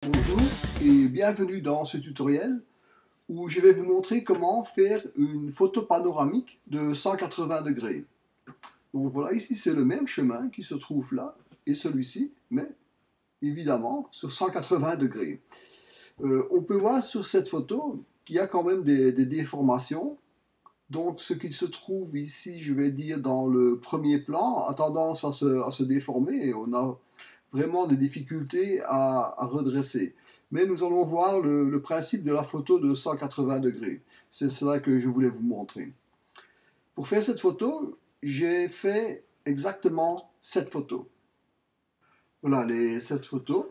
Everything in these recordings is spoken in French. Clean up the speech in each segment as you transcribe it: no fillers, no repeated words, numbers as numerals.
Bonjour et bienvenue dans ce tutoriel où je vais vous montrer comment faire une photo panoramique de 180 degrés. Donc voilà, ici c'est le même chemin qui se trouve là et celui-ci, mais évidemment sur 180 degrés. On peut voir sur cette photo qu'il y a quand même des déformations. Donc ce qui se trouve ici, je vais dire dans le premier plan, a tendance à se déformer et on a vraiment des difficultés à redresser. Mais nous allons voir le principe de la photo de 180 degrés. C'est cela que je voulais vous montrer. Pour faire cette photo, j'ai fait exactement cette photo. Voilà cette photos.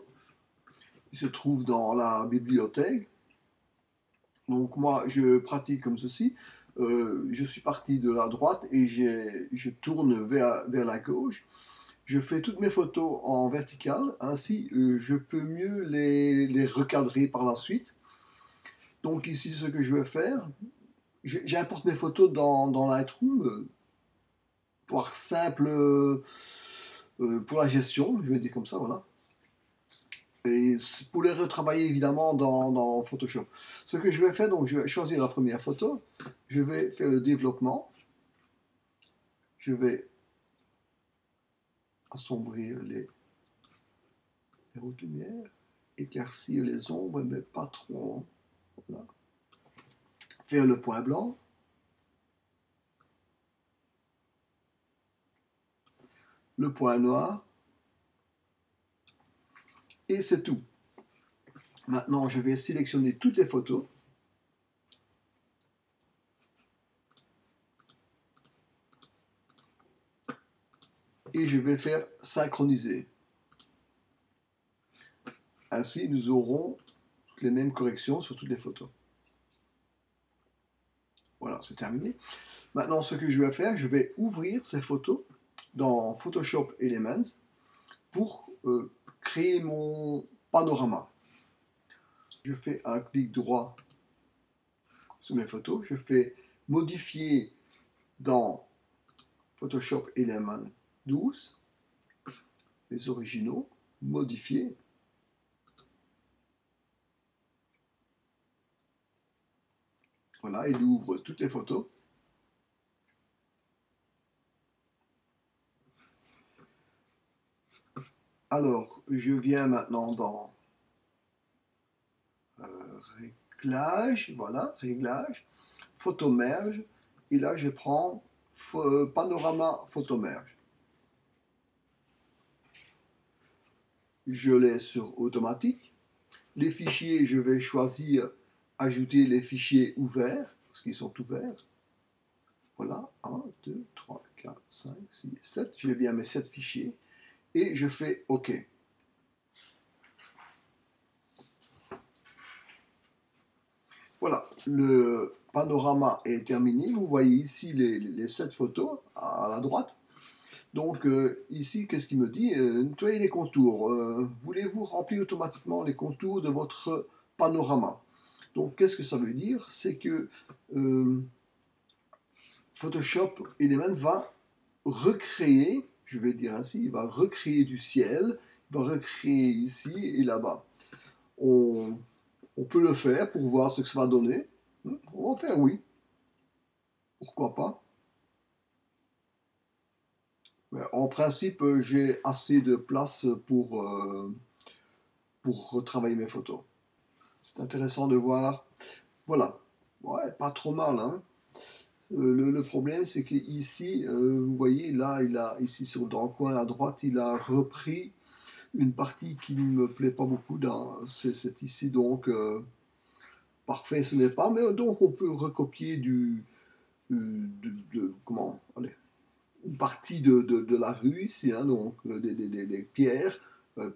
Ils se trouvent dans la bibliothèque. Donc moi, je pratique comme ceci. Je suis parti de la droite et je tourne vers la gauche. Je fais toutes mes photos en vertical, ainsi je peux mieux les recadrer par la suite. Donc ici, ce que je vais faire, j'importe mes photos dans Lightroom, pour simple, pour la gestion, je vais dire comme ça, voilà. Et pour les retravailler évidemment dans Photoshop. Ce que je vais faire, donc je vais choisir la première photo, je vais faire le développement, je vais assombrir les hautes lumières, éclaircir les ombres, mais pas trop. Voilà. Faire le point blanc, le point noir, et c'est tout. Maintenant, je vais sélectionner toutes les photos. Et je vais faire synchroniser. Ainsi, nous aurons les mêmes corrections sur toutes les photos. Voilà, c'est terminé. Maintenant, ce que je vais faire, je vais ouvrir ces photos dans Photoshop Elements pour créer mon panorama. Je fais un clic droit sur mes photos, je fais modifier dans Photoshop Elements 12, les originaux, modifier. Voilà, il ouvre toutes les photos. Alors, je viens maintenant dans réglage, voilà, réglage, photo merge, et là je prends panorama photo merge. Je laisse sur automatique. Les fichiers, je vais choisir ajouter les fichiers ouverts, parce qu'ils sont ouverts. Voilà, 1, 2, 3, 4, 5, 6, 7. J'ai bien mes 7 fichiers. Et je fais OK. Voilà, le panorama est terminé. Vous voyez ici les 7 photos à la droite. Donc ici, qu'est-ce qu'il me dit? Nettoyez les contours. Voulez-vous remplir automatiquement les contours de votre panorama? Donc qu'est-ce que ça veut dire? C'est que Photoshop Element va recréer, je vais dire ainsi, il va recréer du ciel, il va recréer ici et là-bas. On peut le faire pour voir ce que ça va donner. On va faire oui. Pourquoi pas? Mais en principe, j'ai assez de place pour retravailler mes photos. C'est intéressant de voir. Voilà. Ouais, pas trop mal, hein. Le problème, c'est qu'ici, vous voyez, là, ici dans le coin à droite, il a repris une partie qui ne me plaît pas beaucoup. C'est ici, donc, parfait, ce n'est pas. Mais donc, on peut recopier comment, allez, une partie de la rue ici, hein, donc, des pierres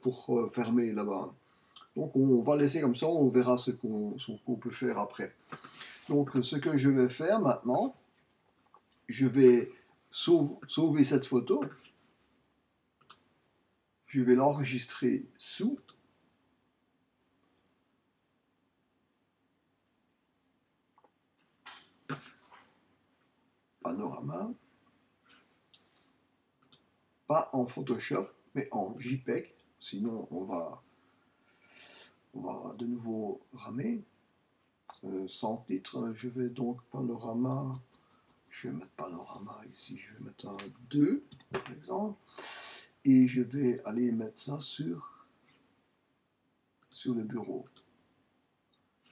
pour fermer là-bas. Donc, on va laisser comme ça, on verra ce qu'on peut faire après. Donc, ce que je vais faire maintenant, je vais sauver cette photo. Je vais l'enregistrer sous. Panorama. Pas en Photoshop, mais en JPEG. Sinon, on va On va de nouveau ramer. Sans titre, je vais donc panorama. Je vais mettre panorama ici, je vais mettre un 2 par exemple. Et je vais aller mettre ça sur le bureau.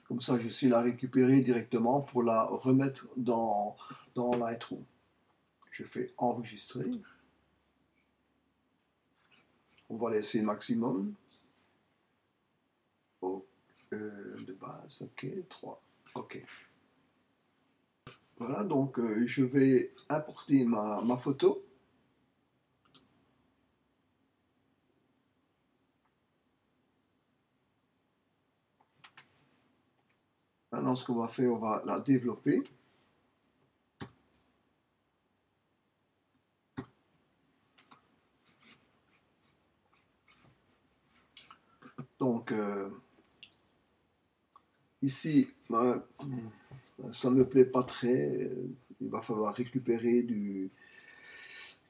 Comme ça, je sais la récupérer directement pour la remettre dans Lightroom. Je fais enregistrer. On va laisser le maximum. Oh, de base, ok, 3. Ok. Voilà, donc je vais importer ma photo. Maintenant, ce qu'on va faire, on va la développer. Donc, ici, ça ne me plaît pas très. Il va falloir récupérer du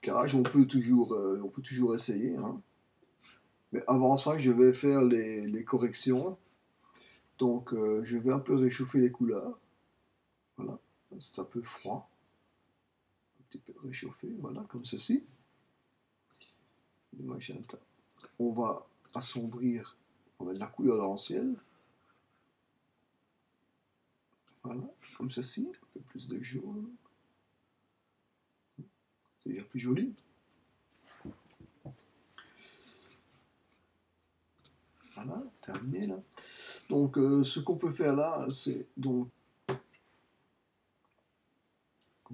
cache. On peut toujours essayer. Hein. Mais avant ça, je vais faire les corrections. Donc, je vais un peu réchauffer les couleurs. Voilà, c'est un peu froid. Un petit peu réchauffé, voilà, comme ceci. Le magenta. On va assombrir, on va de la couleur dans le ciel. Voilà, comme ceci, un peu plus de jaune. C'est déjà plus joli. Voilà, terminé là. Donc, ce qu'on peut faire là, c'est donc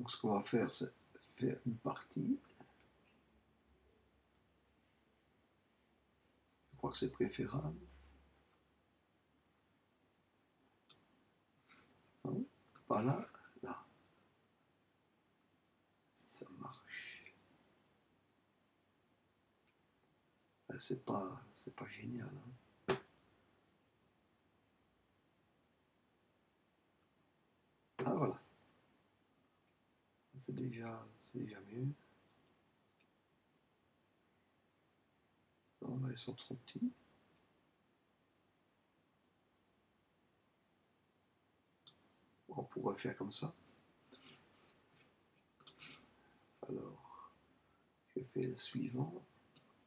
ce qu'on va faire, c'est faire une partie. Je crois que c'est préférable. Hein? Voilà, là. Si ça marche. C'est pas génial. Hein? Ah voilà. C'est déjà mieux. Non, là, ils sont trop petits. On pourrait faire comme ça. Alors, je fais le suivant.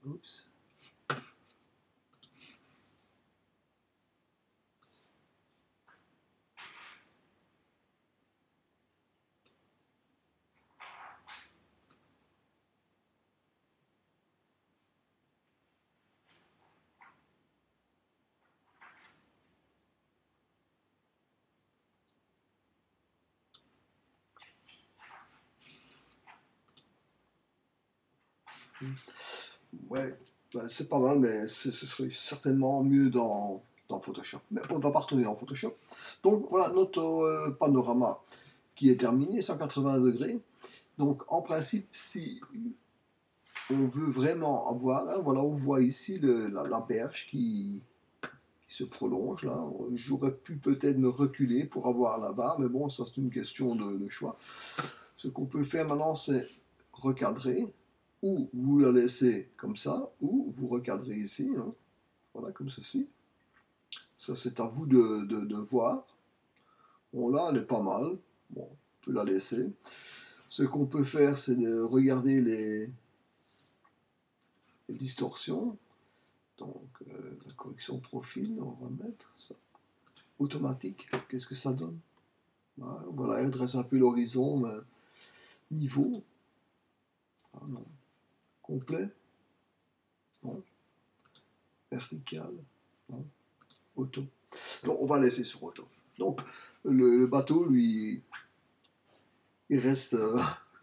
Oups. Ouais, ben, c'est pas mal, mais ce serait certainement mieux dans Photoshop. Mais on va pas retourner dans Photoshop. Donc voilà notre panorama qui est terminé, 180 degrés. Donc en principe, si on veut vraiment avoir, hein, voilà, on voit ici la berge qui se prolonge là. J'aurais pu peut-être me reculer pour avoir là-bas, mais bon, ça c'est une question de choix. Ce qu'on peut faire maintenant, c'est recadrer, ou vous la laissez comme ça, ou vous recadrez ici, hein, voilà, comme ceci. Ça, c'est à vous de voir. Bon, là, elle est pas mal. Bon, on peut la laisser. Ce qu'on peut faire, c'est de regarder les distorsions. Donc, la correction de profil, on va mettre ça. Automatique, qu'est-ce que ça donne? Voilà, elle dresse un peu l'horizon, mais niveau. Ah non. Complet. Non. Vertical. Non. Auto. Donc, on va laisser sur auto. Donc, le bateau, lui, il reste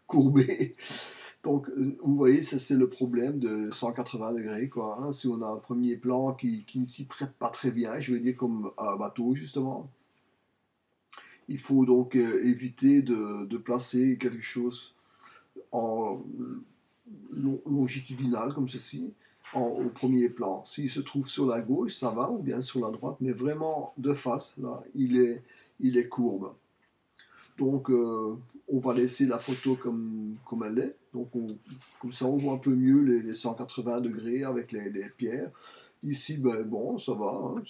courbé. Donc, vous voyez, ça c'est le problème de 180 degrés, quoi. Hein. Si on a un premier plan qui ne s'y prête pas très bien, je veux dire comme un bateau, justement, il faut donc éviter de placer quelque chose en longitudinal, comme ceci, au premier plan. S'il se trouve sur la gauche, ça va, ou bien sur la droite, mais vraiment de face, là, il est courbe. Donc, on va laisser la photo comme elle est. Donc, comme ça, on voit un peu mieux les 180 degrés avec les pierres. Ici, ben bon, ça va. Hein,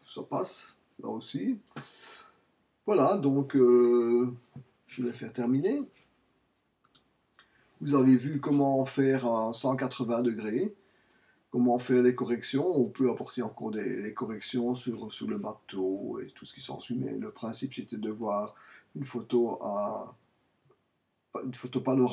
ça passe, là aussi. Voilà, donc je vais faire terminer. Vous avez vu comment faire un 180 degrés, comment faire les corrections. On peut apporter encore des corrections sur le bateau et tout ce qui s'ensuit, mais le principe c'était de voir une photo panoramique